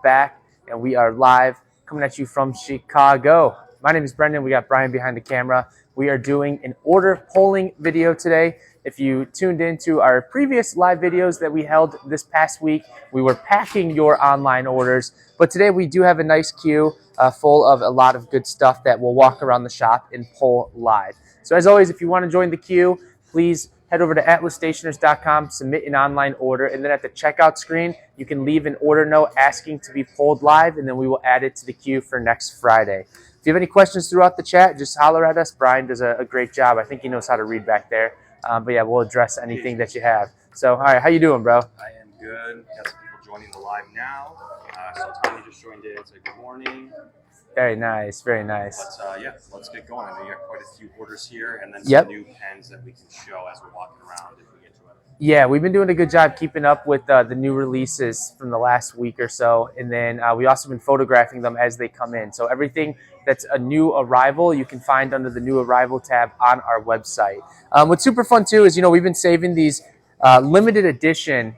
back, and we are live coming at you from Chicago. My name is Brendan. We got Brian behind the camera. We are doing an order polling video today. If you tuned into our previous live videos that we held this past week, we were packing your online orders. But today we do have a nice queue full of a lot of good stuff that we'll walk around the shop and poll live. So as always, if you want to join the queue, please head over to atlasstationers.com, submit an online order, and then at the checkout screen, you can leave an order note asking to be polled live, and then we will add it to the queue for next Friday. If you have any questions throughout the chat, just holler at us. Brian does a great job. I think he knows how to read back there. But yeah, we'll address anything that you have. So, all right, how you doing, bro? I am good. Got some people joining the live now. So Tommy just joined in. So good morning. Very nice, very nice. But yeah, let's get going. I know you have quite a few orders here, and then some new pens that we can show as we're walking around if we get to it. Yeah, we've been doing a good job keeping up with the new releases from the last week or so, and then we also been photographing them as they come in. So everything that's a new arrival, you can find under the new arrival tab on our website. What's super fun too is, we've been saving these limited edition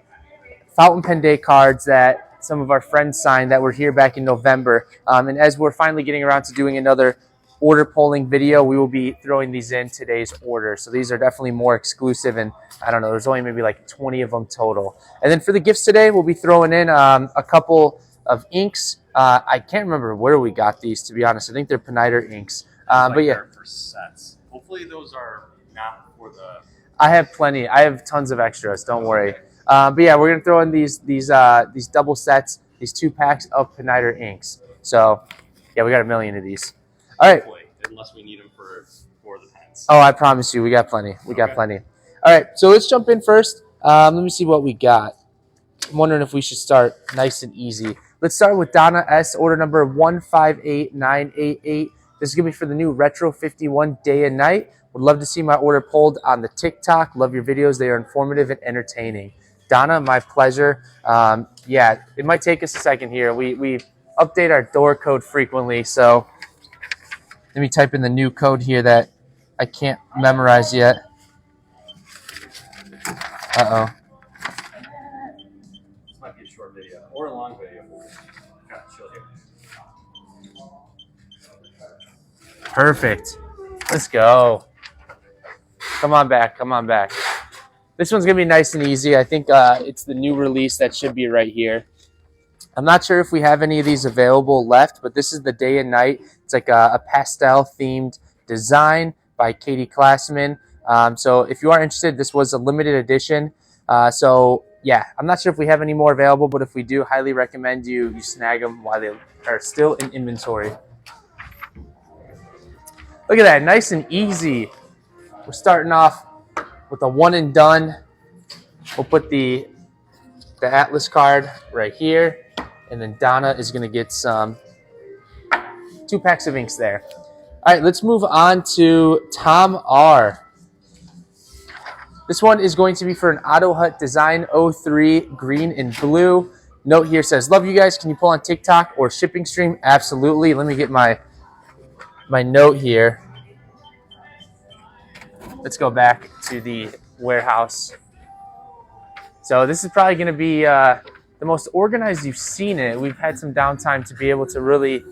fountain pen day cards that some of our friends signed that were here back in November. And as we're finally getting around to doing another order polling video, we will be throwing these in today's order. So these are definitely more exclusive, and I don't know, there's only maybe like 20 of them total. And then for the gifts today, we'll be throwing in a couple of inks. I can't remember where we got these, to be honest. I think they're Piniter inks. But yeah, for sets. Hopefully those are not for the. I have plenty. I have tons of extras. Don't worry. But yeah, we're gonna throw in these double sets, these 2 packs of Piniter inks. So yeah, we got a million of these. All right. Unless we need them for the pens. Oh, I promise you, we got plenty. We got plenty. All right, so let's jump in first. Let me see what we got. I'm wondering if we should start nice and easy. Let's start with Donna S. Order number 158988. This is gonna be for the new Retro 51 Day and Night. Would love to see my order pulled on the TikTok. Love your videos. They are informative and entertaining. Donna, my pleasure. Yeah, it might take us a second here. We update our door code frequently, so let me type in the new code here that I can't memorize yet. Uh-oh. This might be a short video or a long video. Okay, chill here. Perfect. Let's go. Come on back. Come on back. This one's going to be nice and easy. I think it's the new release that should be right here. I'm not sure if we have any of these available left, but this is the Day and Night. It's like a pastel-themed design by Katie Classman. So if you are interested, this was a limited edition. So yeah, I'm not sure if we have any more available, but if we do, highly recommend you snag them while they are still in inventory. Look at that, nice and easy. We're starting off with a one and done. We'll put the Atlas card right here, and then Donna is going to get some 2 packs of inks there. All right, let's move on to Tom R. This one is going to be for an Auto Hut Design 03 green and blue. Note here says, love you guys. Can you pull on TikTok or shipping stream? Absolutely. Let me get my note here. Let's go back to the warehouse. So this is probably going to be the most organized you've seen it. We've had some downtime to be able to really,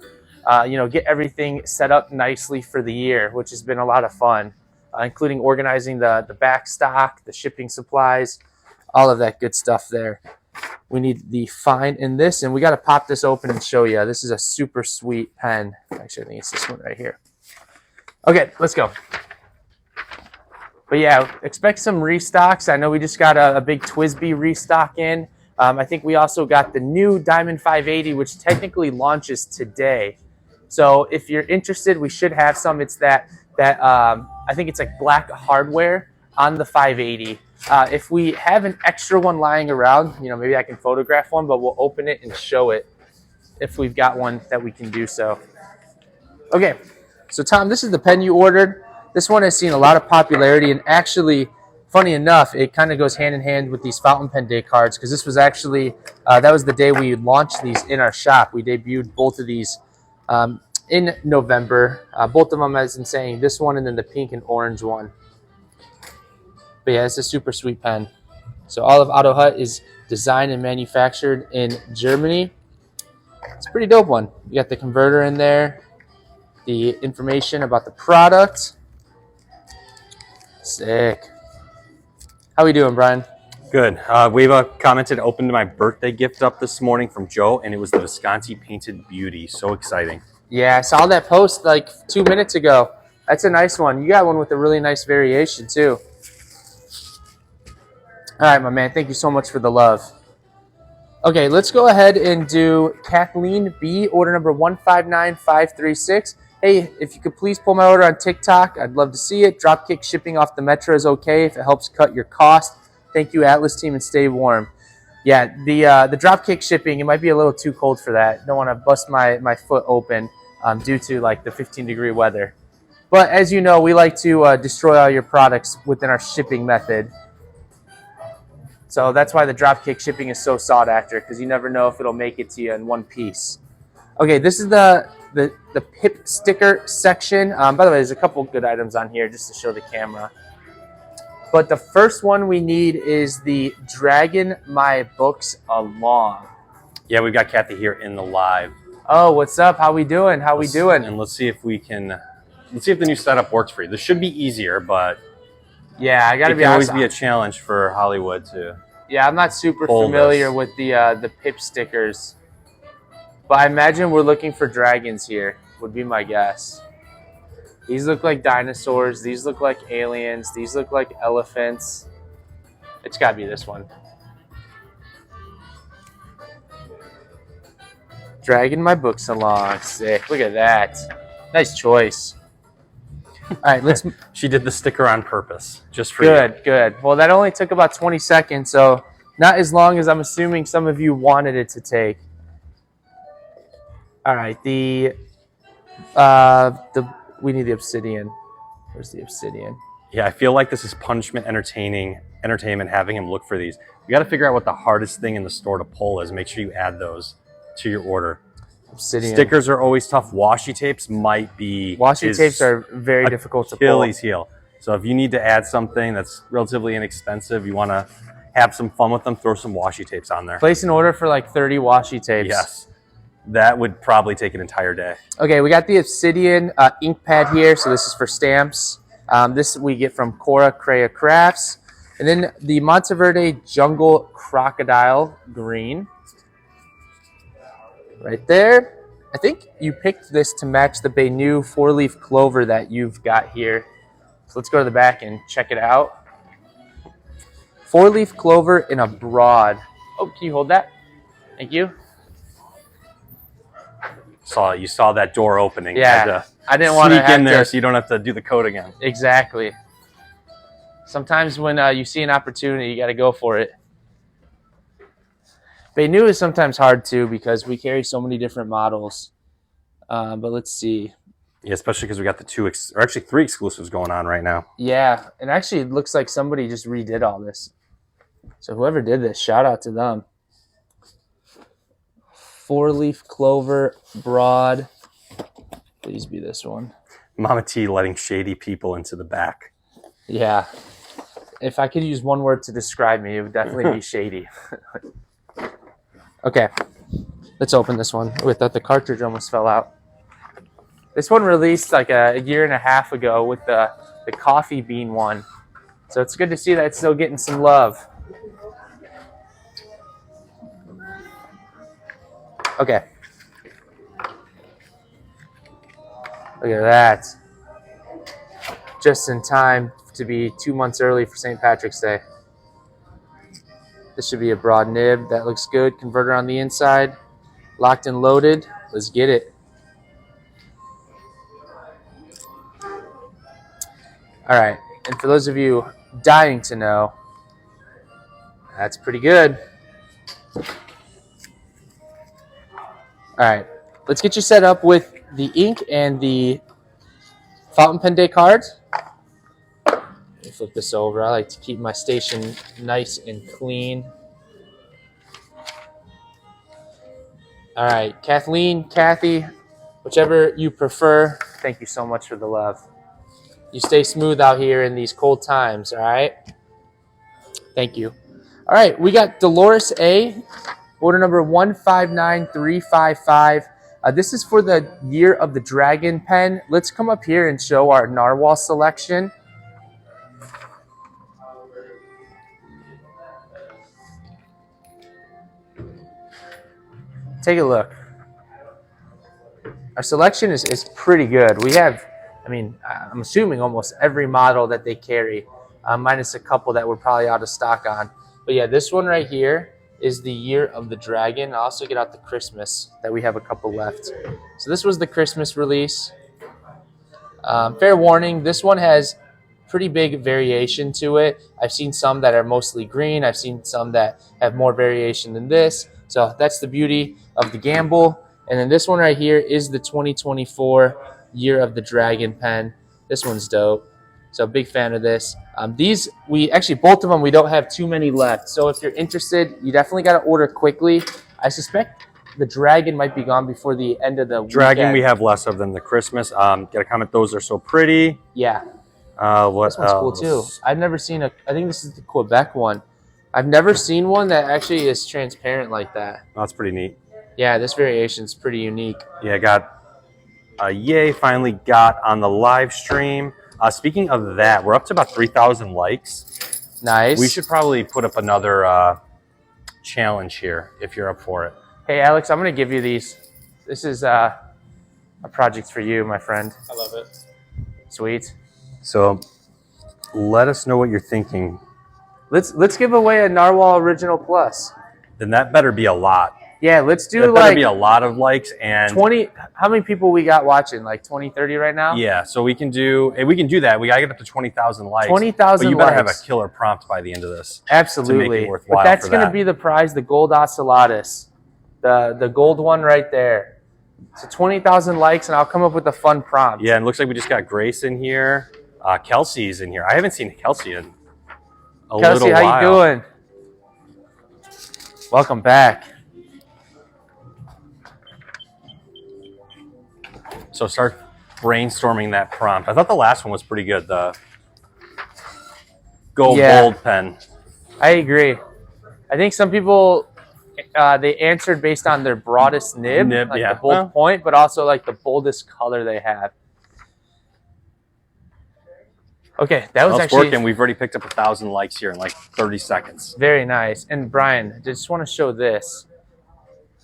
get everything set up nicely for the year, which has been a lot of fun, including organizing the back stock, the shipping supplies, all of that good stuff there. We need the find in this, and we got to pop this open and show you. This is a super sweet pen. Actually, I think it's this one right here. Okay, let's go. But yeah, expect some restocks. I know we just got a big TWSBI restock in. I think we also got the new Diamond 580, which technically launches today. So if you're interested, we should have some. It's that I think it's like black hardware on the 580. If we have an extra one lying around, maybe I can photograph one, but we'll open it and show it if we've got one that we can do so. Okay, so Tom, this is the pen you ordered. This one has seen a lot of popularity, and actually, funny enough, it kind of goes hand in hand with these fountain pen day cards, because this was actually, that was the day we launched these in our shop. We debuted both of these in November. Both of them, as in saying, this one and then the pink and orange one. But yeah, it's a super sweet pen. So all of Auto Hut is designed and manufactured in Germany. It's a pretty dope one. You got the converter in there, the information about the product. Sick. How we doing, Brian? Good. We've commented, opened my birthday gift up this morning from Joe, and it was the Visconti Painted Beauty. So exciting. Yeah, I saw that post like 2 minutes ago. That's a nice one. You got one with a really nice variation too. All right, my man. Thank you so much for the love. Okay, let's go ahead and do Kathleen B, order number 159536. Hey, if you could please pull my order on TikTok, I'd love to see it. Dropkick shipping off the Metro is okay if it helps cut your cost. Thank you, Atlas team, and stay warm. Yeah, the dropkick shipping, it might be a little too cold for that. Don't want to bust my foot open due to like the 15-degree weather. But as you know, we like to destroy all your products within our shipping method. So that's why the dropkick shipping is so sought after, because you never know if it'll make it to you in one piece. Okay, this is the pip sticker section. By the way, there's a couple good items on here just to show the camera. But the first one we need is the Dragging My Books Along. Yeah, we've got Kathy here in the live. Oh, what's up? How we doing? How we doing? And let's see if we can. Let's see if the new setup works for you. This should be easier, but yeah, I gotta be honest. It can honest. always be a challenge for Hollywood to. Yeah, I'm not super familiar with the pip stickers, but I imagine we're looking for dragons here. Would be my guess. These look like dinosaurs. These look like aliens. These look like elephants. It's got to be this one. Dragging my books along. Sick. Look at that. Nice choice. All right, let's. She did the sticker on purpose, just for you. Good, good. Well, that only took about 20 seconds, so not as long as I'm assuming some of you wanted it to take. All right, we need the obsidian. Where's the obsidian? Yeah, I feel like this is punishment entertainment having him look for these. You got to figure out what the hardest thing in the store to pull is. Make sure you add those to your order. Obsidian. Stickers are always tough. Washi tapes might be. Washi tapes are very difficult to pull. Achilles heel. So if you need to add something that's relatively inexpensive, you want to have some fun with them, throw some washi tapes on there. Place an order for like 30 washi tapes. Yes. That would probably take an entire day. Okay, we got the obsidian ink pad here. So this is for stamps. This we get from Cora Crea Crafts. And then the Monteverde Jungle Crocodile Green. Right there. I think you picked this to match the Baynou 4-leaf clover that you've got here. So let's go to the back and check it out. 4-leaf clover in a broad. Oh, can you hold that? Thank you. You saw that door opening. Yeah, I didn't want to sneak in there so you don't have to do the code again. Exactly. Sometimes when you see an opportunity, you got to go for it. Baynou is sometimes hard too because we carry so many different models. But let's see. Yeah, especially because we got the actually 3 exclusives going on right now. Yeah, and actually it looks like somebody just redid all this. So whoever did this, shout out to them. 4-leaf clover, broad. Please be this one. Mama T letting shady people into the back. Yeah. If I could use one word to describe me, it would definitely be shady. Okay. Let's open this one. Oh, I thought the cartridge almost fell out. This one released like a year and a half ago with the coffee bean one. So it's good to see that it's still getting some love. Okay. Look at that. Just in time to be 2 months early for St. Patrick's Day. This should be a broad nib. That looks good. Converter on the inside. Locked and loaded. Let's get it. All right. And for those of you dying to know, that's pretty good. All right, let's get you set up with the ink and the fountain pen day cards. Let me flip this over. I like to keep my station nice and clean. All right, Kathleen, Kathy, whichever you prefer, thank you so much for the love. You stay smooth out here in these cold times, all right? Thank you. All right, we got Dolores A. Order number 159355. This is for the Year of the Dragon pen. Let's come up here and show our narwhal selection. Take a look. Our selection is pretty good. We have, I mean, I'm assuming almost every model that they carry, minus a couple that we're probably out of stock on. But yeah, this one right here is the Year of the Dragon. I'll also get out the Christmas that we have a couple left. So this was the Christmas release. Fair warning, this one has pretty big variation to it. I've seen some that are mostly green. I've seen some that have more variation than this. So that's the beauty of the gamble. And then this one right here is the 2024 Year of the Dragon pen. This one's dope. So big fan of this. These, we actually, both of them, we don't have too many left. So if you're interested, you definitely got to order quickly. I suspect the Dragon might be gone before the end of the Dragon weekend. we have less of than the Christmas. Got a comment, those are so pretty. Yeah. What This one's cool too. I've never seen I think this is the Quebec one. I've never seen one that actually is transparent like that. Oh, that's pretty neat. Yeah, this variation is pretty unique. Yeah, got yay, finally got on the live stream. Speaking of that, we're up to about 3,000 likes. Nice. We should probably put up another challenge here if you're up for it. Hey, Alex, I'm going to give you these. This is a project for you, my friend. I love it. Sweet. So let us know what you're thinking. Let's give away a Narwhal Original Plus. Then that better be a lot. Yeah, let's do That better like be a lot of likes and 20. How many people we got watching? Like 20, 30 right now? yeah, so we can do that. We gotta get up to 20,000 likes. 20,000 But you better have a likes. killer prompt by the end of this. Absolutely. To make it worthwhile But that's for going to that. be the prize, the gold Ocellatus. The gold one right there. So 20,000 likes, and I'll come up with a fun prompt. Yeah, and it looks like we just got Grace in here. Kelsey's in here. I haven't seen Kelsey in a little Kelsey, while. how you doing? Welcome back. So start brainstorming that prompt. I thought the last one was pretty good. The gold pen. I agree. I think some people they answered based on their broadest nib, like yeah. the bold point, but also like the boldest color they have. Okay, that was Well, it's actually working. We've already picked up 1,000 likes here in like 30 seconds. very nice. And Brian, I just want to show this.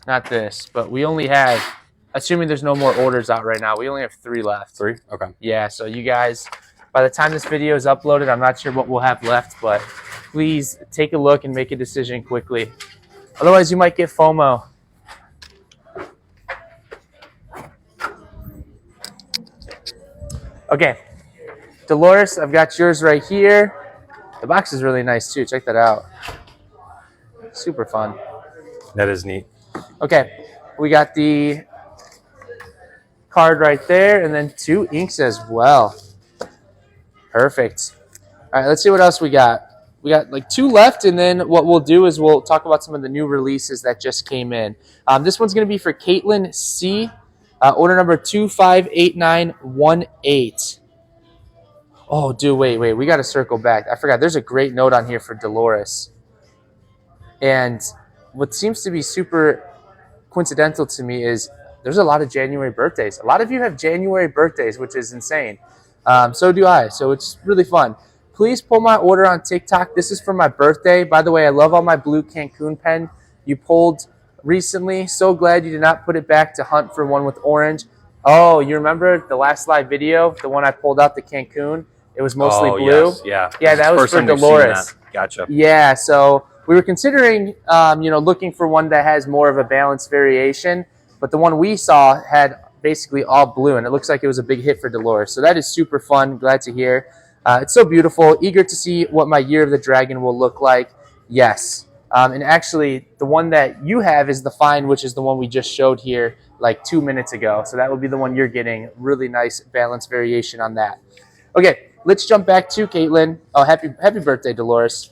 Not this, but we only have, assuming there's no more orders out right now, we only have 3 left. 3? Okay. Yeah, so you guys, by the time this video is uploaded, I'm not sure what we'll have left, but please take a look and make a decision quickly. Otherwise, you might get FOMO. Okay, Dolores, I've got yours right here. The box is really nice too. Check that out. Super fun. That is neat. Okay, we got the card right there, and then 2 inks as well. Perfect. All right, let's see what else we got. We got like 2 left, and then what we'll do is we'll talk about some of the new releases that just came in. This one's going to be for Caitlin C. Order number 258918. Oh, dude, wait. We got to circle back. I forgot. There's a great note on here for Dolores. And what seems to be super coincidental to me is there's a lot of January birthdays. A lot of you have January birthdays, which is insane. So do I. So it's really fun. Please pull my order on TikTok. This is for my birthday. By the way, I love all my blue Cancun pen you pulled recently. So glad you did not put it back to hunt for one with orange. Oh, you remember the last live video, the one I pulled out, the Cancun? It was mostly blue. Yes, yeah. Yeah, that was for Dolores. Gotcha. Yeah, so we were considering, looking for one that has more of a balanced variation, but the one we saw had basically all blue, and it looks like it was a big hit for Dolores. So that is super fun. Glad to hear. It's so beautiful. Eager to see what my Year of the Dragon will look like. Yes. And actually, the one that you have is the Find, which is the one we just showed here like 2 minutes ago. So that will be the one you're getting. Really nice balanced variation on that. Okay, let's jump back to Caitlin. Oh, happy birthday, Dolores.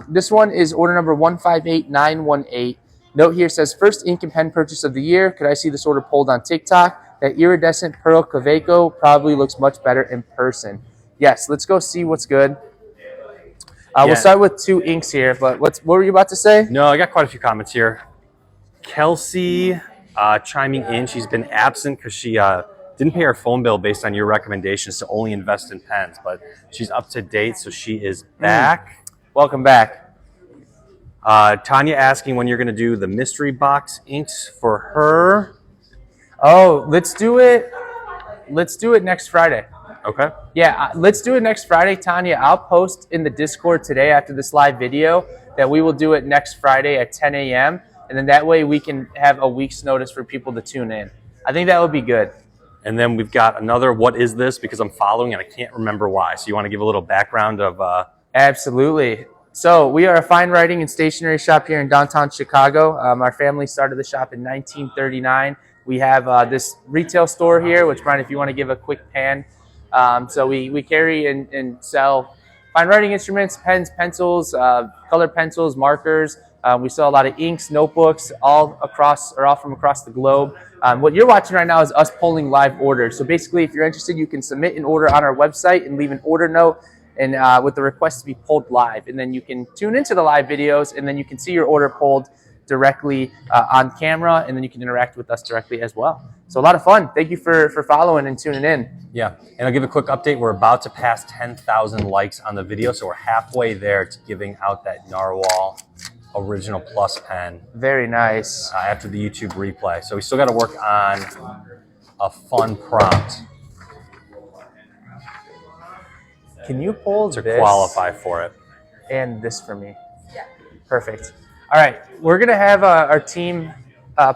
This one is order number 158918. Note here says, first ink and pen purchase of the year. Could I see this order pulled on TikTok? That iridescent pearl Kaweco probably looks much better in person. Yes, let's go see what's good. We'll start with 2 inks here, but what were you about to say? No, I got quite a few comments here. Kelsey chiming in. She's been absent because she didn't pay her phone bill based on your recommendations to only invest in pens, but she's up to date, so she is back. Welcome back. Tanya asking when you're going to do the mystery box inks for her. Oh, let's do it. Let's do it next Friday. Okay. Yeah, let's do it next Friday, Tanya. I'll post in the Discord today after this live video that we will do it next Friday at 10 a.m. And then that way we can have a week's notice for people to tune in. I think that would be good. And then we've got another, what is this? Because I'm following and I can't remember why. So you want to give a little background of... Absolutely. So we are a fine writing and stationery shop here in downtown Chicago. Our family started the shop in 1939. We have this retail store here, which, Brian, if you want to give a quick pan. So we carry and sell fine writing instruments, pens, pencils, colored pencils, markers. We sell a lot of inks, notebooks, all from across the globe. What you're watching right now is us pulling live orders. So basically, if you're interested, you can submit an order on our website and leave an order note and with the request to be pulled live. And then you can tune into the live videos, and then you can see your order pulled directly on camera, and then you can interact with us directly as well. So a lot of fun. Thank you for following and tuning in. Yeah, and I'll give a quick update. We're about to pass 10,000 likes on the video, so we're halfway there to giving out that Nahvalur Original Plus pen. Very nice. After the YouTube replay. So we still got to work on a fun prompt. Can you pull to this qualify for it? And this for me? Yeah. Perfect. All right, we're going to have our team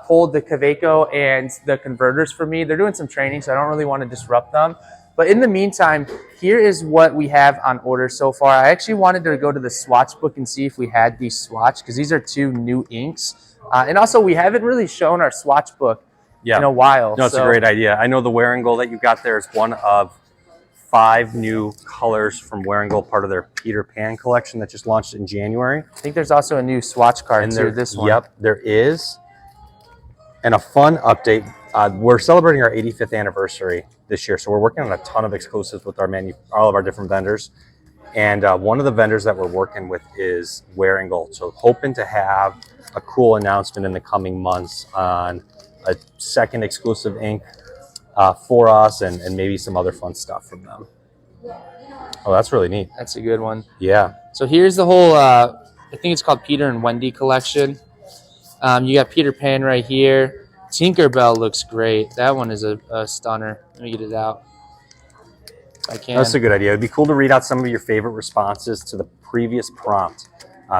pull the Kaweco and the converters for me. They're doing some training, so I don't really want to disrupt them. But in the meantime, here is what we have on order so far. I actually wanted to go to the swatch book and see if we had these swatch, because these are 2 new inks. And also, we haven't really shown our swatch book in a while. No, it's a great idea. I know the Wearingeul that you got there is one of 5 new colors from Wearingeul, part of their Peter Pan collection that just launched in January. I think there's also a new swatch card too, this one. Yep, there is. And a fun update, we're celebrating our 85th anniversary this year, so we're working on a ton of exclusives with all of our different vendors. And one of the vendors that we're working with is Wearingeul. So hoping to have a cool announcement in the coming months on a second exclusive ink for us and maybe some other fun stuff from them. Oh, that's really neat. That's a good one. Yeah. So here's the whole, I think it's called Peter and Wendy collection. You got Peter Pan right here. Tinkerbell looks great. That one is a stunner. Let me get it out if I can. That's a good idea. It'd be cool to read out some of your favorite responses to the previous prompt.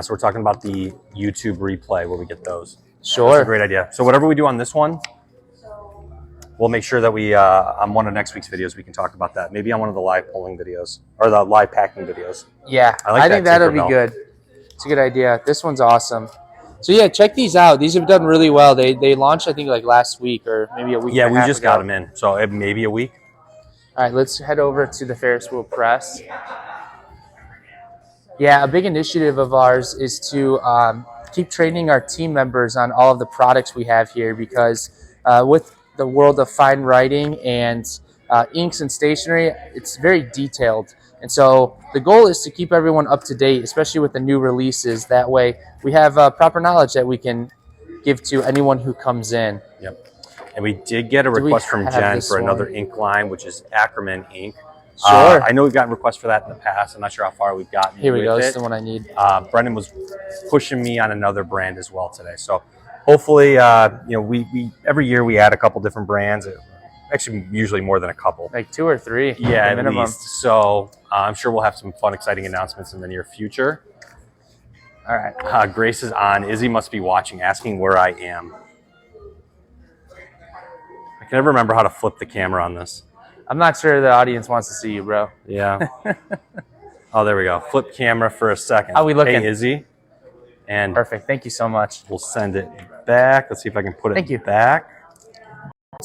So we're talking about the YouTube replay where we get those. Sure. That's a great idea. So whatever we do on this one, we'll make sure that we, on one of next week's videos, we can talk about that. Maybe on one of the live polling videos or the live packing videos. Yeah, I think that'll be good. It's a good idea. This one's awesome. So yeah, check these out. These have done really well. They launched, I think, like last week or maybe a week. Yeah, and a we half just ago. got them in. So maybe a week. All right, let's head over to the Ferris Wheel Press. Yeah, a big initiative of ours is to keep training our team members on all of the products we have here, because with the world of fine writing and inks and stationery, it's very detailed. And so the goal is to keep everyone up to date, especially with the new releases. That way we have proper knowledge that we can give to anyone who comes in. Yep. And we did get a request from Jen for another ink line, which is Ackerman ink. Sure. I know we've gotten requests for that in the past. I'm not sure how far we've gotten. Here we go. This is the one I need. Brendan was pushing me on another brand as well today. So hopefully, we every year we add a couple different brands. Actually, usually more than a couple. Like 2 or 3. Yeah, at minimum. least. So I'm sure we'll have some fun, exciting announcements in the near future. All right. Grace is on. Izzy must be watching, asking where I am. I can never remember how to flip the camera on this. I'm not sure the audience wants to see you, bro. Yeah. Oh, there we go. Flip camera for a second. How we looking? Hey, Izzy. And Perfect. Thank you so much. we'll send it back. Let's see if I can put it back.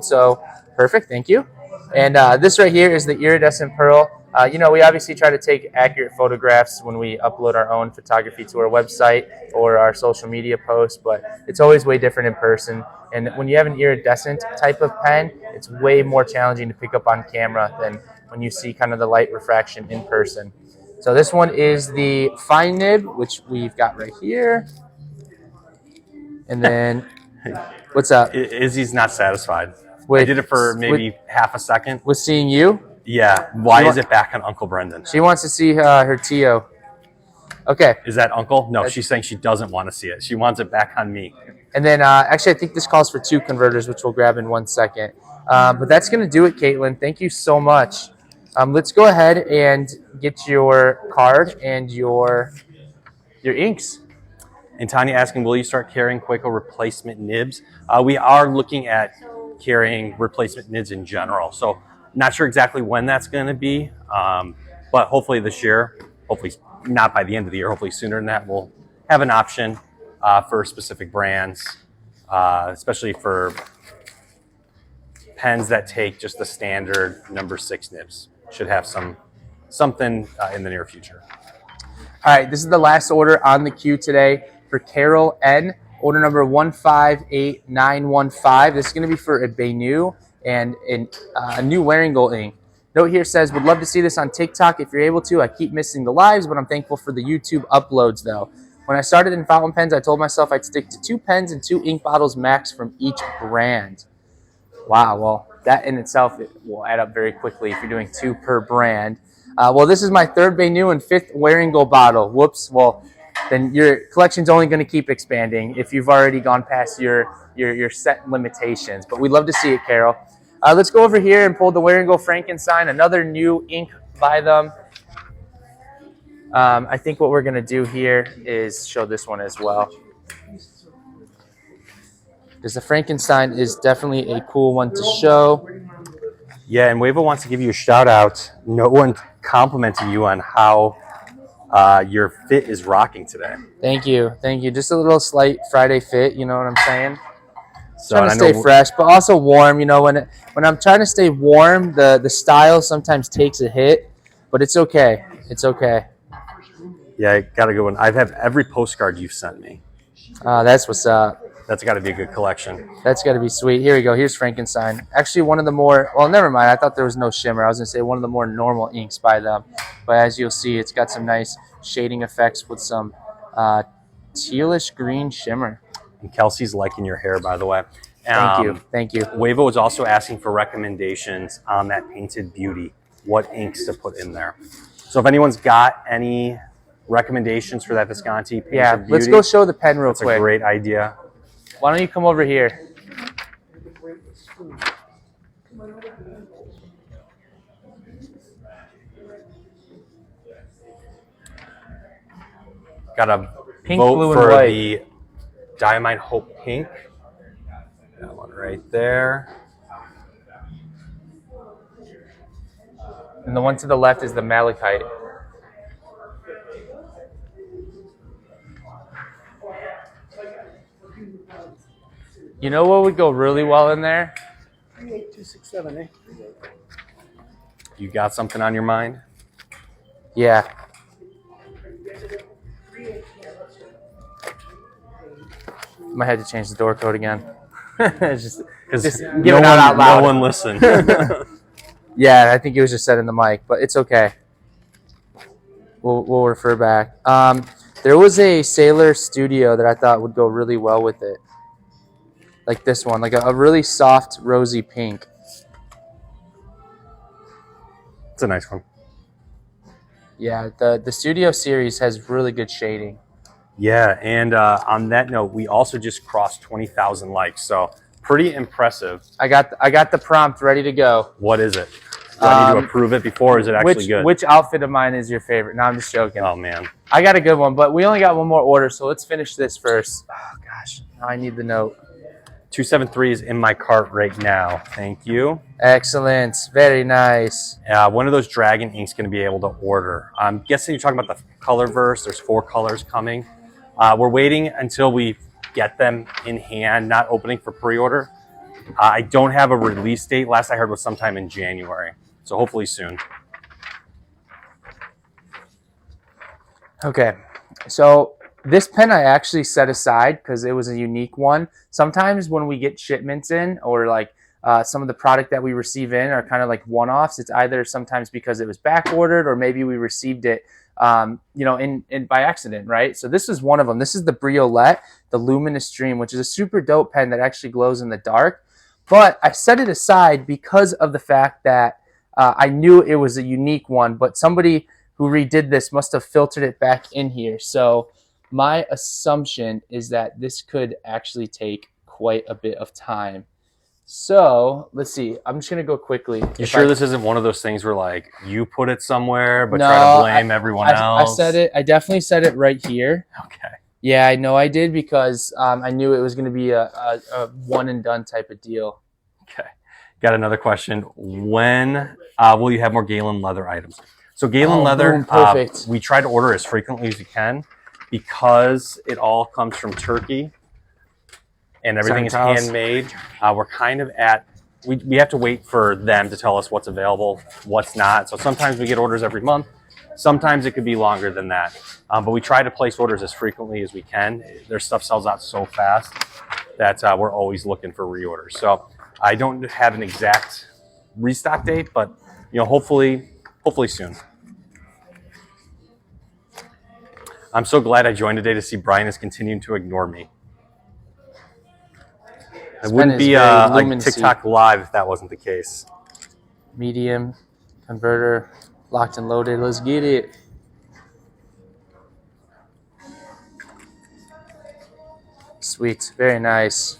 So perfect. Thank you. And this right here is the iridescent pearl. We obviously try to take accurate photographs when we upload our own photography to our website or our social media posts, but it's always way different in person. And when you have an iridescent type of pen, it's way more challenging to pick up on camera than when you see kind of the light refraction in person. So this one is the fine nib, which we've got right here. And then What's up? Izzy's not satisfied. With, I did it for maybe half a second. With seeing you? Yeah. Why is it back on Uncle Brendan? She wants to see her Tio. Okay. Is that Uncle? No, she's saying she doesn't want to see it. She wants it back on me. And then actually, I think this calls for 2 converters, which we'll grab in 1 second. But that's going to do it, Caitlin. Thank you so much. Let's go ahead and get your card and your inks. And Tanya asking, will you start carrying Quaco replacement nibs? We are looking at carrying replacement nibs in general. So not sure exactly when that's going to be, but hopefully this year, hopefully not by the end of the year, hopefully sooner than that, we'll have an option for specific brands, especially for pens that take just the standard number 6 nibs. Should have something in the near future. All right, this is the last order on the queue today for Carol N. Order number 158915. This is going to be for a Benu and a new wearing gold ink. Note here says, would love to see this on TikTok if you're able to. I keep missing the lives, but I'm thankful for the YouTube uploads though. When I started in fountain pens, I told myself I'd stick to 2 pens and 2 ink bottles max from each brand. Wow, well, that in itself will add up very quickly if you're doing 2 per brand. Well, this is my 3rd Benu and 5th wearing gold bottle. Whoops. Well, then your collection's only going to keep expanding if you've already gone past your set limitations. But we'd love to see it, Carol. Let's go over here and pull the wearing gold Frankenstein, another new ink by them. I think what we're going to do here is show this one as well, because the Frankenstein is definitely a cool one to show. Yeah, and Wavo wants to give you a shout out. No one complimented you on how your fit is rocking today. Thank you. Thank you. Just a little slight Friday fit, you know what I'm saying? So, trying to stay fresh, but also warm. You know, when I'm trying to stay warm, the style sometimes takes a hit, but it's okay. It's okay. Yeah, I got a good one. I've had every postcard you've sent me. That's what's up. That's got to be a good collection. That's got to be sweet. Here we go. Here's Frankenstein. Actually, one of the more, well, never mind. I thought there was no shimmer. I was going to say one of the more normal inks by them. But as you'll see, it's got some nice shading effects with some tealish green shimmer. And Kelsey's liking your hair, by the way. Thank you. Thank you. Wavo was also asking for recommendations on that Painted Beauty. What inks to put in there. So if anyone's got any recommendations for that Visconti Painted Beauty. Let's go show the pen real quick. That's a great idea. Why don't you come over here? Got a Pink, vote blue, and for white. the Diamond Hope Pink. That one right there. And the one to the left is the Malachite. You know what would go really well in there? 38267, You got something on your mind? Yeah. Might have to change the door code again. just Because give it out loud. No one listened. Yeah, I think it was just said in the mic, but it's okay. We'll refer back. There was a Sailor Studio that I thought would go really well with it. Like this one, like a really soft, rosy pink. It's a nice one. Yeah, the Studio series has really good shading. Yeah, and on that note, we also just crossed 20,000 likes, so pretty impressive. I got the prompt ready to go. What is it? Do I need to approve it before, or is it actually good? Which outfit of mine is your favorite? No, I'm just joking. Oh, man. I got a good one, but we only got one more order, so let's finish this first. Oh, gosh. Now I need the note. 273 is in my cart right now. Thank you. Excellent. Very nice. One of those Dragon inks going to be able to order. I'm guessing you're talking about the color verse. There's 4 colors coming. We're waiting until we get them in hand, not opening for pre-order. I don't have a release date. Last I heard was sometime in January. So hopefully soon. Okay. So this pen I actually set aside because it was a unique one. Sometimes when we get shipments in, or like some of the product that we receive in are kind of like one-offs. It's either sometimes because it was back ordered, or maybe we received it you know, in by accident, right? So this is one of them. This is the Briolette, the Luminous Dream, which is a super dope pen that actually glows in the dark. But I set it aside because of the fact that I knew it was a unique one, but somebody who redid this must have filtered it back in here. So my assumption is that this could actually take quite a bit of time. So let's see. I'm just gonna go quickly. You sure this isn't one of those things where like you put it somewhere, but try to blame everyone else? I said it. I definitely said it right here. Okay. Yeah, I know I did because I knew it was gonna be a one and done type of deal. Okay. Got another question. When will you have more Galen leather items? So Galen leather, perfect. We try to order as frequently as we can because it all comes from Turkey and everything is handmade. We're kind of at, we have to wait for them to tell us what's available, what's not. So sometimes we get orders every month. Sometimes it could be longer than that. But we try to place orders as frequently as we can. Their stuff sells out so fast that we're always looking for reorders. So I don't have an exact restock date, but you know, hopefully soon. I'm so glad I joined today to see Brian is continuing to ignore me. It wouldn't be like TikTok live if that wasn't the case. Medium, converter, locked and loaded. Let's get it. Sweet, very nice.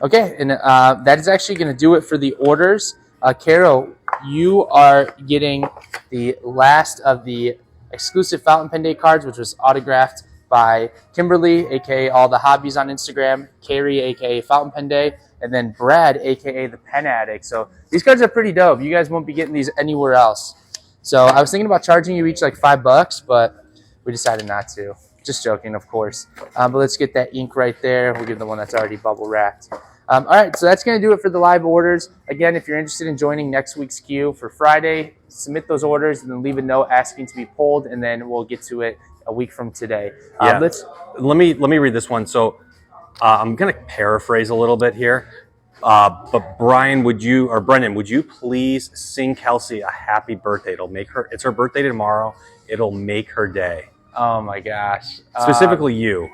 Okay, and that is actually going to do it for the orders. Caro, you are getting the last of the exclusive Fountain Pen Day cards, which was autographed by Kimberly, aka All the Hobbies on Instagram, Carrie, aka Fountain Pen Day, and then Brad, aka The Pen Addict. So these cards are pretty dope. You guys won't be getting these anywhere else. So I was thinking about charging you each like $5, but we decided not to. Just joking, of course. But let's get that ink right there. We'll give the one that's already bubble wrapped. All right, so that's going to do it for the live orders. Again, if you're interested in joining next week's queue for Friday, submit those orders and then leave a note asking to be pulled, and then we'll get to it a week from today. Yeah. Let me read this one. So I'm going to paraphrase a little bit here. But Brian, Brendan, would you please sing Kelsey a happy birthday? It's her birthday tomorrow. It'll make her day. Oh my gosh. Specifically you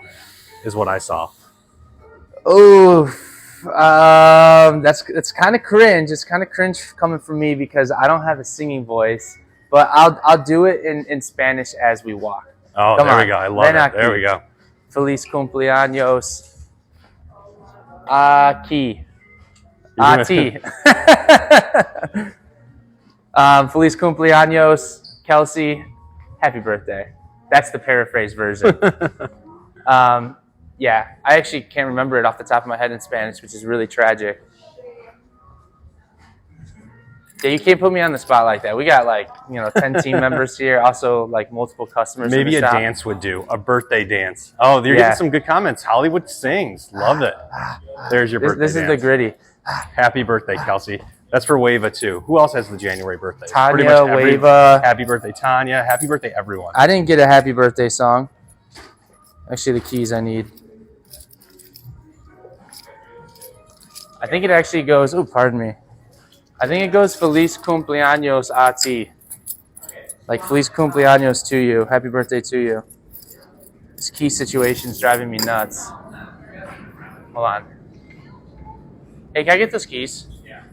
is what I saw. Oh, that's kind of cringe. It's kind of cringe coming from me because I don't have a singing voice, but I'll do it in Spanish as we walk. Oh, there we go. I love it. There we go. Feliz cumpleaños. Aquí. Ati. Feliz cumpleaños, Kelsey. Happy birthday. That's the paraphrase version. Yeah, I actually can't remember it off the top of my head in Spanish, which is really tragic. Yeah, you can't put me on the spot like that. We got 10 team members here, also like multiple customers. Maybe a dance would do, a birthday dance. Oh, you're getting some good comments. Hollywood sings. Love it. There's your birthday This is the gritty. Happy birthday, Kelsey. That's for Wava too. Who else has the January birthday? Tanya, Wava. Happy birthday, Tanya. Happy birthday, everyone. I didn't get a happy birthday song. Actually, the keys I need. I think it actually goes, oh, pardon me. I think it goes Feliz cumpleaños a ti. Like Feliz cumpleaños to you. Happy birthday to you. This key situation's driving me nuts. Hold on. Hey, can I get those keys? Yeah.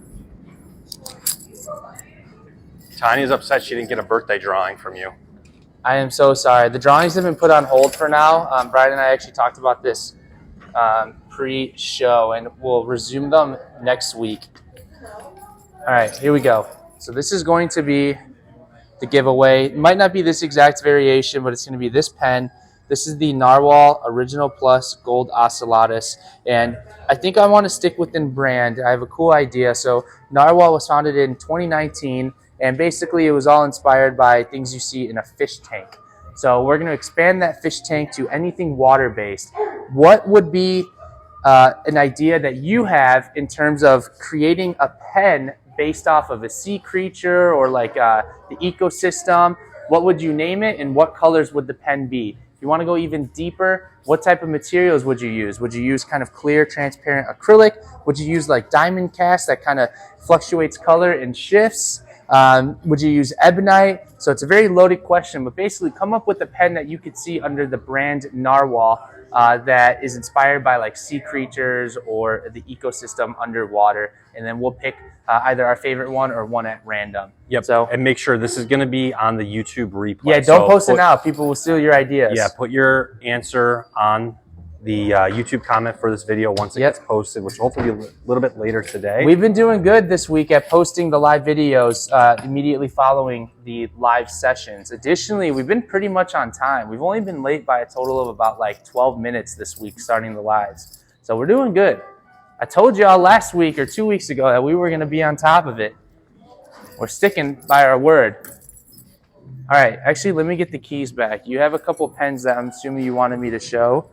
Tanya's upset she didn't get a birthday drawing from you. I am so sorry. The drawings have been put on hold for now. Brian and I actually talked about this pre-show, and we'll resume them next week. All right, here we go. So this is going to be the giveaway. It might not be this exact variation, but it's going to be this pen. This is the Nahvalur Original Plus Gold Ocellatus, and I think I want to stick within brand. I have a cool idea. So Nahvalur was founded in 2019, and basically it was all inspired by things you see in a fish tank. So we're going to expand that fish tank to anything water-based. What would be an idea that you have in terms of creating a pen based off of a sea creature or like the ecosystem? What would you name it, and what colors would the pen be? If you want to go even deeper, what type of materials would you use? Would you use kind of clear, transparent acrylic? Would you use like diamond cast that kind of fluctuates color and shifts? Would you use ebonite? So it's a very loaded question, but basically come up with a pen that you could see under the brand Narwhal that is inspired by like sea creatures or the ecosystem underwater. And then we'll pick either our favorite one or one at random. Yep. So, and make sure this is going to be on the YouTube replay. Yeah, don't post it now. People will steal your ideas. Yeah, put your answer on the YouTube comment for this video once it gets posted, which will hopefully be a little bit later today. We've been doing good this week at posting the live videos immediately following the live sessions. Additionally, we've been pretty much on time. We've only been late by a total of about like 12 minutes this week starting the lives. So we're doing good. I told y'all last week or 2 weeks ago that we were going to be on top of it. We're sticking by our word. All right, actually, let me get the keys back. You have a couple pens that I'm assuming you wanted me to show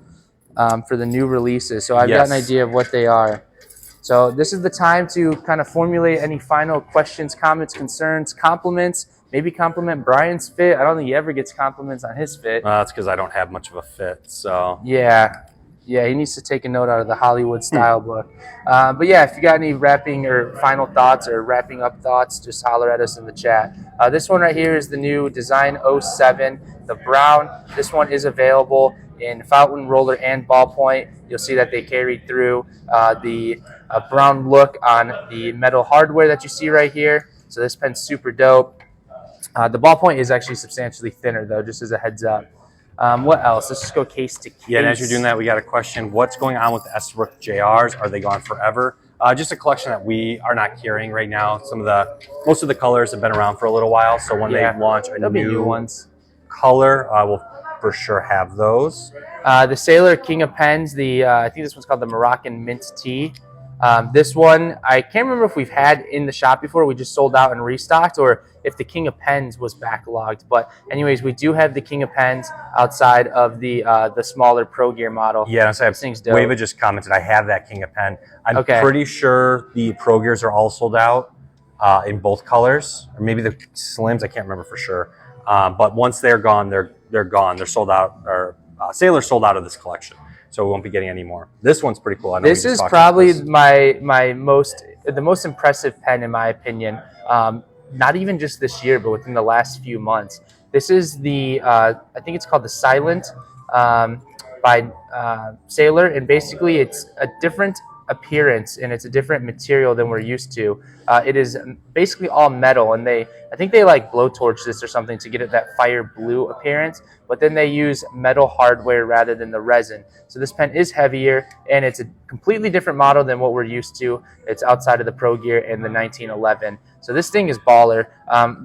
for the new releases. So I've got an idea of what they are. So this is the time to kind of formulate any final questions, comments, concerns, compliments. Maybe compliment Brian's fit. I don't think he ever gets compliments on his fit. That's because I don't have much of a fit. So yeah, he needs to take a note out of the Hollywood style book. But yeah, if you got any wrapping or final thoughts or wrapping up thoughts, just holler at us in the chat. This one right here is the new Design 07, the brown. This one is available in fountain, roller, and ballpoint. You'll see that they carried through the brown look on the metal hardware that you see right here. So this pen's super dope. The ballpoint is actually substantially thinner though, just as a heads up. What else? Let's just go case to case. Yeah, and as you're doing that, we got a question. What's going on with the Estabrook JRs? Are they gone forever? Just a collection that we are not carrying right now. Most of the colors have been around for a little while, so when they launch a new ones color, we'll for sure have those. The Sailor King of Pens, I think this one's called the Moroccan Mint Tea. This one, I can't remember if we've had in the shop before. We just sold out and restocked, or if the King of Pens was backlogged. But anyways, we do have the King of Pens outside of the smaller Pro Gear model. Yeah, so Wava just commented, I have that King of Pen. I'm pretty sure the Pro Gears are all sold out in both colors, or maybe the Slims. I can't remember for sure. But once they're gone, they're gone. They're sold out, or Sailor sold out of this collection. So we won't be getting any more. This one's pretty cool. I know this is probably the most impressive pen in my opinion. Not even just this year, but within the last few months. This is the I think it's called the Silent by Sailor, and basically it's a different appearance and it's a different material than we're used to. It is basically all metal, and I think they like blowtorch this or something to get it that fire blue appearance, but then they use metal hardware rather than the resin. So this pen is heavier, and it's a completely different model than what we're used to. It's outside of the Pro Gear and the 1911. So this thing is baller.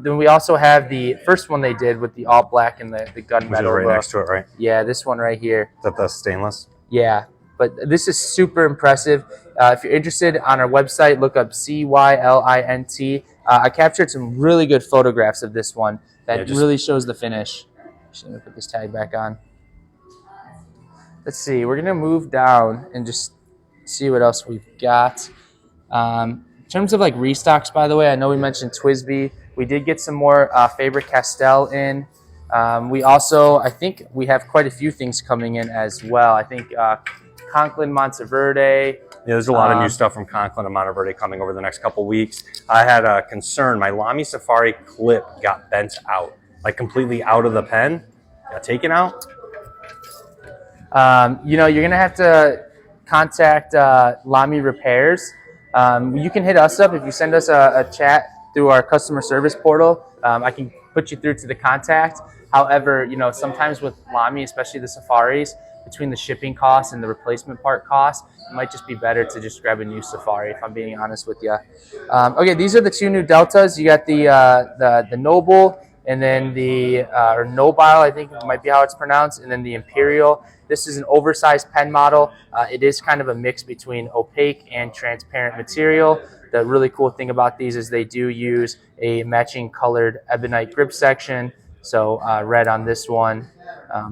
Then we also have the first one they did with the all black and the gunmetal right next to it, right? Yeah, this one right here. Is that the stainless? Yeah. But this is super impressive. If you're interested, on our website, look up CYLINT. I captured some really good photographs of this one that really shows the finish. Just let me put this tag back on. Let's see. We're going to move down and just see what else we've got. In terms of like restocks, by the way, I know we mentioned TWSBI. We did get some more Faber-Castell in. We also, I think we have quite a few things coming in as well. I think Conklin, Monteverde. Yeah, there's a lot of new stuff from Conklin and Monteverde coming over the next couple weeks. I had a concern. My Lamy Safari clip got bent out, like completely out of the pen. Got taken out. You know, you're going to have to contact Lamy Repairs. You can hit us up if you send us a chat through our customer service portal. I can put you through to the contact. However, you know, sometimes with Lamy, especially the Safaris, between the shipping costs and the replacement part costs, it might just be better to just grab a new Safari, if I'm being honest with you. Okay, these are the two new Deltas. You got the Noble, and then the or Nobile, I think might be how it's pronounced, and then the Imperial. This is an oversized pen model. It is kind of a mix between opaque and transparent material. The really cool thing about these is they do use a matching colored ebonite grip section. So red on this one,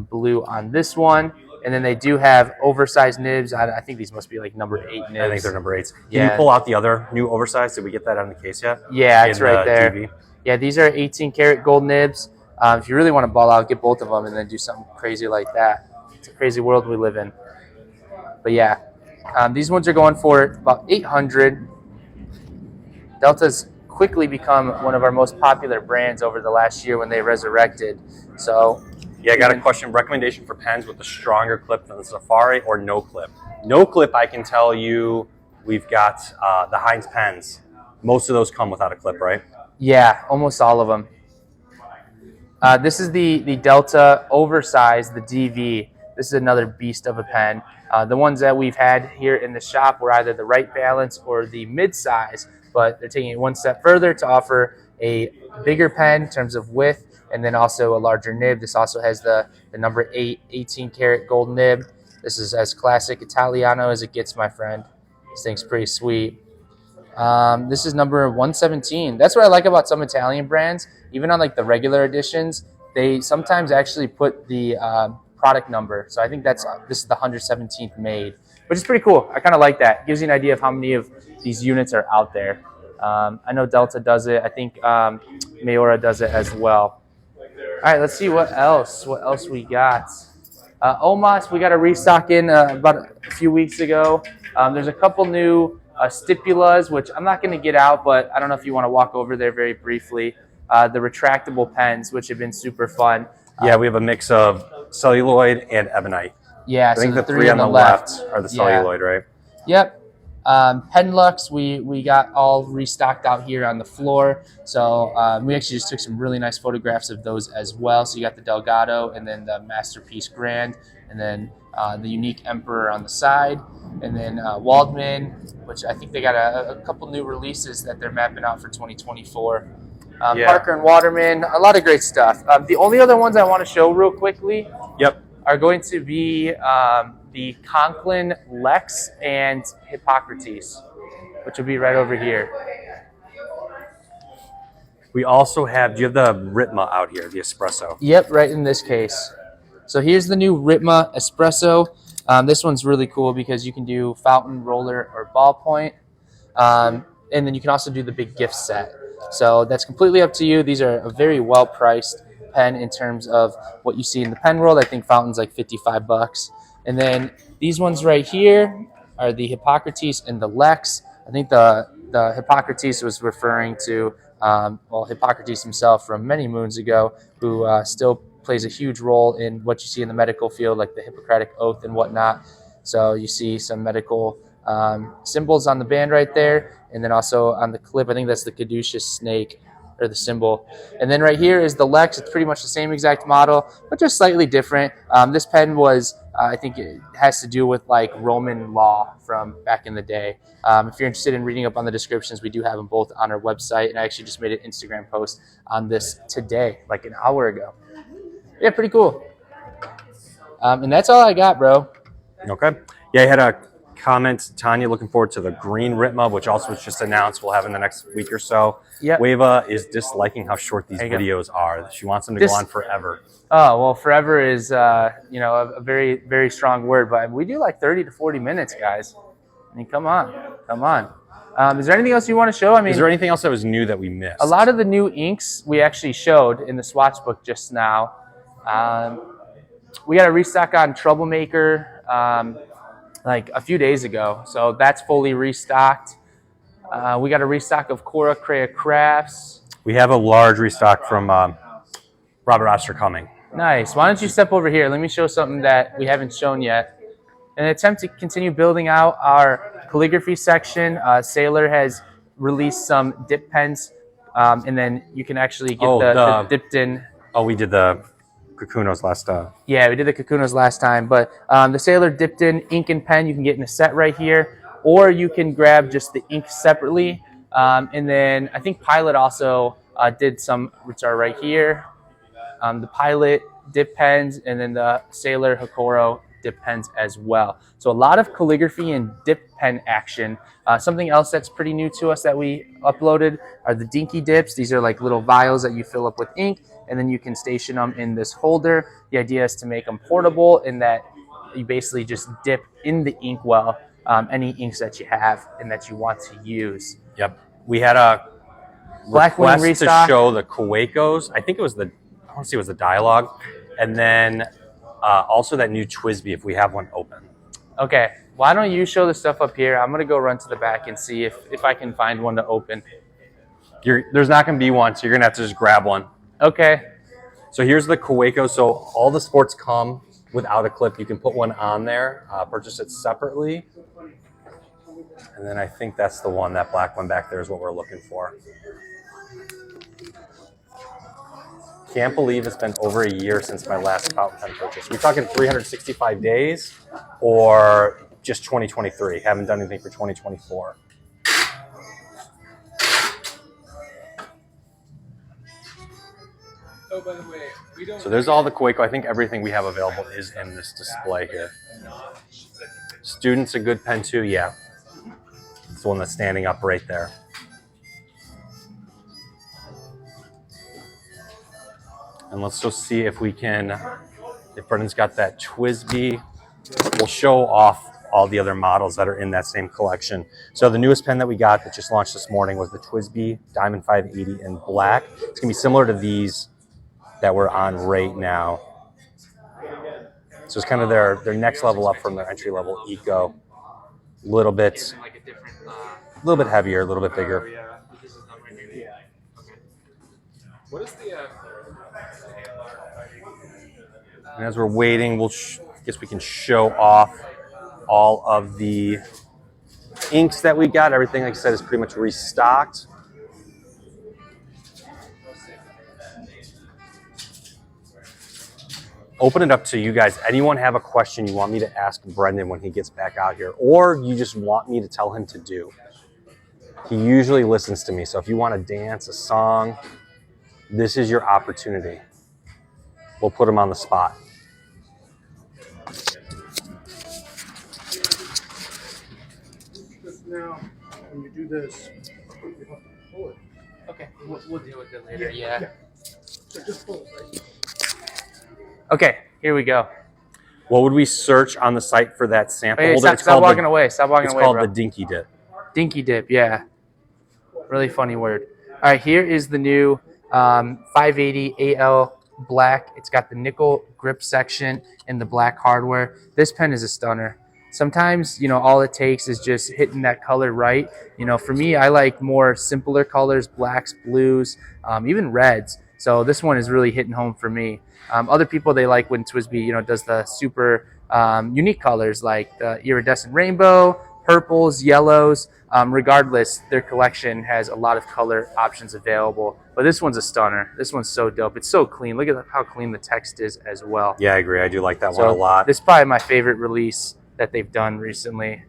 blue on this one. And then they do have oversized nibs. I think these must be like number 8 nibs. I think they're number 8s. Can you pull out the other new oversized? Did we get that on the case yet? Yeah, it's right there. TV? Yeah, these are 18 karat gold nibs. If you really want to ball out, get both of them and then do something crazy like that. It's a crazy world we live in. But yeah, these ones are going for about 800. Delta's quickly become one of our most popular brands over the last year when they resurrected. So yeah, I got a question. Recommendation for pens with a stronger clip than the Safari or no clip? No clip, I can tell you, we've got the Heinz pens. Most of those come without a clip, right? yeah, almost all of them. This is the Delta Oversized, the DV. This is another beast of a pen. The ones that we've had here in the shop were either the right balance or the mid-size, but they're taking it one step further to offer a bigger pen in terms of width and then also a larger nib. This also has the number 8 18-karat gold nib. This is as classic Italiano as it gets, my friend. This thing's pretty sweet. This is number 117. That's what I like about some Italian brands. Even on like the regular editions, they sometimes actually put the product number. So I think this is the 117th made, which is pretty cool. I kind of like that. It gives you an idea of how many of these units are out there. I know Delta does it. I think Mayora does it as well. All right, let's see what else we got. Omos, we got a restock in about a few weeks ago. There's a couple new stipulas, which I'm not going to get out, but I don't know if you want to walk over there very briefly. The retractable pens, which have been super fun. Yeah, we have a mix of celluloid and ebonite. Yeah, I think so the three on the left are the Yeah. celluloid, right? Yep. Penlux, we got all restocked out here on the floor. So we actually just took some really nice photographs of those as well. So you got the Delgado and then the Masterpiece Grand, and then the Unique Emperor on the side, and then Waldman, which I think they got a couple new releases that they're mapping out for 2024. Yeah. Parker and Waterman, a lot of great stuff. The only other ones I want to show real quickly are going to be the Conklin Lex and Hippocrates, which will be right over here. We also have, do you have the Ritma out here, the espresso? Yep, right in this case. So here's the new Ritma Espresso. This one's really cool because you can do fountain, roller, or ballpoint. And then you can also do the big gift set. So that's completely up to you. These are a very well-priced pen in terms of what you see in the pen world. I think fountain's like $55. And then these ones right here are the Hippocrates and the Lex. I think the Hippocrates was referring to, Hippocrates himself from many moons ago, who still plays a huge role in what you see in the medical field, like the Hippocratic Oath and whatnot. So you see some medical symbols on the band right there. And then also on the clip, I think that's the caduceus snake, or the symbol. And then right here is the Lex. It's pretty much the same exact model, but just slightly different. This pen was, I think it has to do with like Roman law from back in the day. If you're interested in reading up on the descriptions, we do have them both on our website. And I actually just made an Instagram post on this today, like an hour ago. Yeah, pretty cool. And that's all I got, bro. Okay. Yeah, I had a comment, Tanya, looking forward to the green Ritma, which also was just announced we'll have in the next week or so. Yep. Wava is disliking how short these videos are. She wants them to go on forever. Oh, well, forever is, a very, very strong word, but we do like 30 to 40 minutes, guys. I mean, come on. Is there anything else you want to show? I mean, is there anything else that was new that we missed? A lot of the new inks we actually showed in the swatch book just now. We got a restock on Troublemaker like a few days ago, so that's fully restocked. We got a restock of Cora Crea Crafts. We have a large restock from Robert Oster coming. Nice. Why don't you step over here? Let me show something that we haven't shown yet. In an attempt to continue building out our calligraphy section, Sailor has released some dip pens, and then you can actually get the dipped in. Oh, we did the Kakunos last time. Yeah, we did the Kakunos last time, but the Sailor dipped in ink and pen you can get in a set right here, or you can grab just the ink separately. And then I think Pilot also did some, which are right here. The Pilot dip pens, and then the Sailor Hokoro dip pens as well. So a lot of calligraphy and dip pen action. Something else that's pretty new to us that we uploaded are the Dinky dips. These are like little vials that you fill up with ink, and then you can station them in this holder. The idea is to make them portable in that you basically just dip in the inkwell any inks that you have and that you want to use. Yep. We had a Blackwing request to show the Kuwaikos. I think it was I want to see it was the dialogue. And then also that new TWSBI, if we have one open. Okay. Why don't you show the stuff up here? I'm going to go run to the back and see if I can find one to open. There's not going to be one, so you're going to have to just grab one. Okay. So here's the Kaweco. So all the sports come without a clip. You can put one on there, purchase it separately. And then I think that's the one, that black one back there is what we're looking for. Can't believe it's been over a year since my last fountain pen purchase. We're talking 365 days or just 2023. Haven't done anything for 2024. Oh, by the way, we don't. So there's all the Kaweco. I think everything we have available is in this display here. Student's a good pen too, yeah. It's the one that's standing up right there. And let's just see if we can, if Brendan's got that TWSBI, we'll show off all the other models that are in that same collection. So the newest pen that we got that just launched this morning was the TWSBI Diamond 580 in black. It's gonna be similar to these that we're on right now. So it's kind of their next level up from their entry level Eco. A little bit heavier, a little bit bigger. What is the? And as we're waiting, guess we can show off all of the inks that we got. Everything, like I said, is pretty much restocked. Open it up to you guys. Anyone have a question you want me to ask Brendan when he gets back out here, or you just want me to tell him to do? He usually listens to me, so if you want to dance a song, this is your opportunity. We'll put him on the spot. Now, when you do this, you have to pull it. Okay. We'll deal with it later. Yeah. So just pull it, right? Okay. Here we go. What would we search on the site for that sample Hey, holder? stop walking away. Stop walking It's away, called bro. the Dinky Dip. Dinky dip. Yeah. Really funny word. All right. Here is the new 580 AL black. It's got the nickel grip section and the black hardware. This pen is a stunner. Sometimes, you know, all it takes is just hitting that color right. You know, for me, I like more simpler colors, blacks, blues, even reds. So this one is really hitting home for me. Other people, they like when TWSBI, you know, does the super unique colors like the iridescent rainbow, purples, yellows. Regardless, their collection has a lot of color options available. But this one's a stunner. This one's so dope. It's so clean. Look at how clean the text is as well. Yeah, I agree. I do like that one a lot. This is probably my favorite release that they've done recently.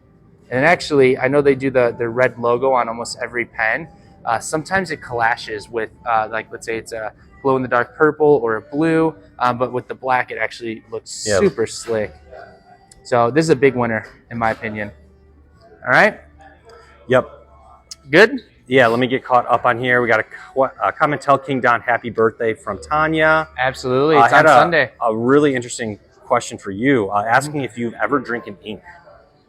And actually, I know they do the red logo on almost every pen. Sometimes it clashes with, like, let's say it's a glow-in-the-dark purple or a blue, but with the black, it actually looks super slick. So this is a big winner, in my opinion. All right? Yep. Good? Yeah, let me get caught up on here. We got a comment, tell King Don happy birthday from Tanya. Absolutely. It's on Sunday. A really interesting question for you, asking if you've ever drinking ink.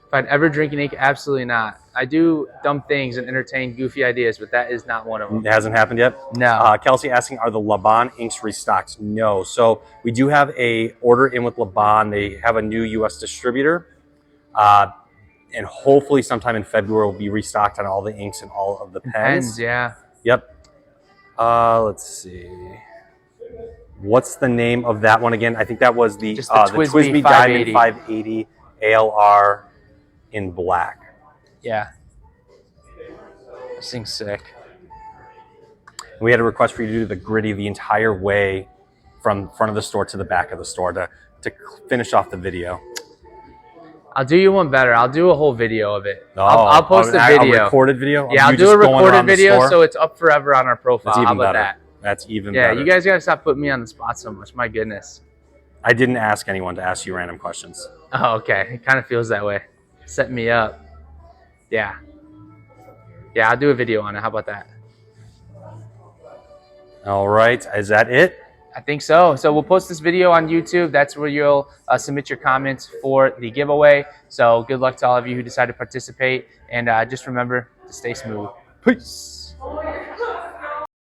If I'd ever drink an ink, absolutely not. I do dumb things and entertain goofy ideas, but that is not one of them. It hasn't happened yet? No. Kelsey asking, are the Laban inks restocked? No. So we do have a order in with Laban. They have a new U.S. distributor. And hopefully sometime in February we'll be restocked on all the inks and all of the pens. Yeah. Yep. Let's see. What's the name of that one again? I think that was the TWSBI Diamond 580 ALR in black. Yeah. This thing's sick. We had a request for you to do the gritty the entire way from front of the store to the back of the store to finish off the video. I'll do you one better. I'll do a whole video of it. I'll post a video. A recorded video? Yeah, I'll do a recorded video so it's up forever on our profile. That's even How about better. that? That's even better. Yeah, you guys got to stop putting me on the spot so much. My goodness. I didn't ask anyone to ask you random questions. Oh, okay. It kind of feels that way. Set me up. Yeah. Yeah, I'll do a video on it. How about that? All right. Is that it? I think so. So we'll post this video on YouTube. That's where you'll submit your comments for the giveaway. So good luck to all of you who decide to participate. And just remember to stay smooth. Peace.